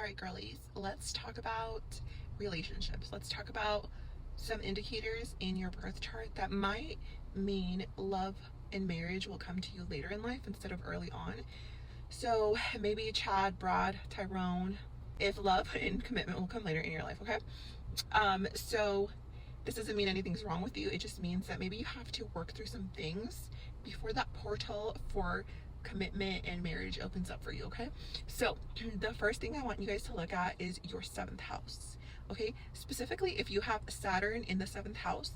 right, girlies, let's talk about relationships. Let's talk about some indicators in your birth chart that might mean love and marriage will come to you later in life instead of early on. So maybe Chad, Brad, Tyrone, if love and commitment will come later in your life, okay? So this doesn't mean anything's wrong with you. It just means that maybe you have to work through some things before that portal for commitment and marriage opens up for you, okay? So the first thing I want you guys to look at is your 7th house, okay? Specifically, if you have Saturn in the 7th house,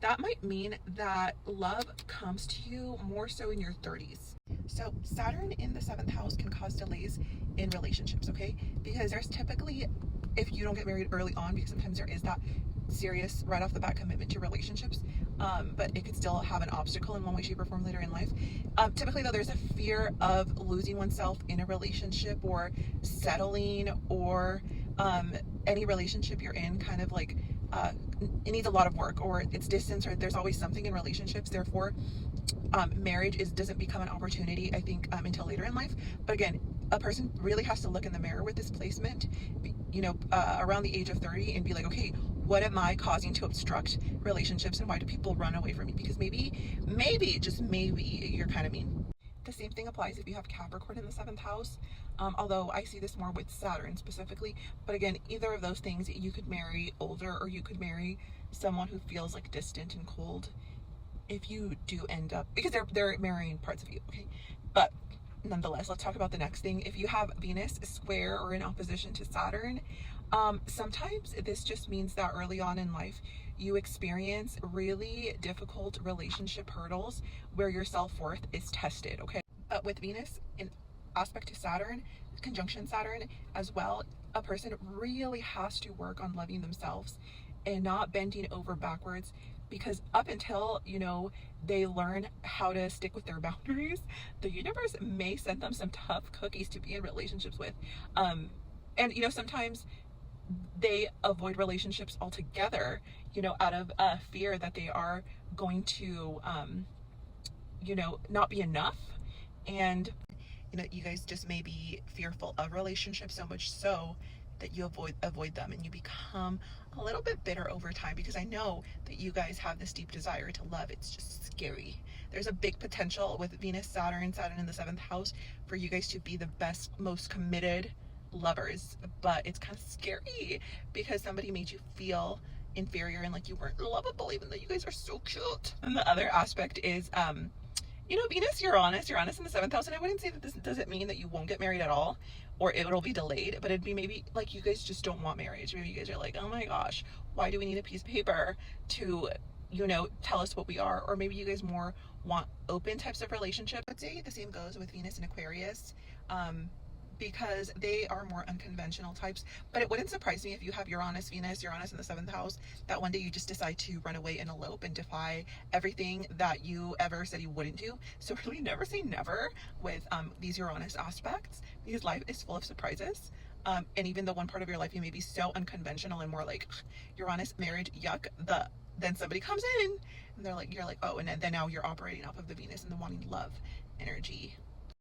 that might mean that love comes to you more so in your 30s. So Saturn in the 7th house can cause delays in relationships, okay? Because there's typically, if you don't get married early on, because sometimes there is that serious right off the bat commitment to relationships, but it could still have an obstacle in one way, shape, or form later in life. Typically though, there's a fear of losing oneself in a relationship or settling, or any relationship you're in kind of like it needs a lot of work, or it's distance, or there's always something in relationships. Therefore marriage doesn't become an opportunity, I think, until later in life. But again, a person really has to look in the mirror with this placement, around the age of 30, and be like, okay, what am I causing to obstruct relationships, and why do people run away from me? Because maybe, just maybe, you're kind of mean. The same thing applies if you have Capricorn in the 7th house, although I see this more with Saturn specifically. But again, either of those things, you could marry older, or you could marry someone who feels like distant and cold if you do end up, because they're marrying parts of you, okay? But nonetheless, let's talk about the next thing. If you have Venus square or in opposition to Saturn, sometimes this just means that early on in life you experience really difficult relationship hurdles where your self-worth is tested, okay? But with Venus in aspect to Saturn, conjunction Saturn as well, a person really has to work on loving themselves and not bending over backwards, because up until they learn how to stick with their boundaries, the universe may send them some tough cookies to be in relationships with. And sometimes they avoid relationships altogether, out of fear that they are going to not be enough. And you guys just may be fearful of relationships, so much so that you avoid them, and you become a little bit bitter over time, because I know that you guys have this deep desire to love. It's just scary. There's a big potential with Venus, Saturn in the 7th house for you guys to be the best, most committed lovers, but it's kind of scary because somebody made you feel inferior and like you weren't lovable, even though you guys are so cute. And the other aspect is Venus, Uranus in the 7th house, and I wouldn't say that this doesn't mean that you won't get married at all, or it'll be delayed, but it'd be maybe like you guys just don't want marriage. Maybe you guys are like, oh my gosh, why do we need a piece of paper to tell us what we are? Or maybe you guys more want open types of relationships. I'd say the same goes with Venus and Aquarius, because they are more unconventional types. But it wouldn't surprise me if you have Uranus in the 7th house, that one day you just decide to run away and elope and defy everything that you ever said you wouldn't do. So really never say never with these Uranus aspects, because life is full of surprises. And even though one part of your life you may be so unconventional and more like Uranus, marriage, yuck, then somebody comes in and you're like, oh, and then now you're operating off of the Venus and the wanting love energy.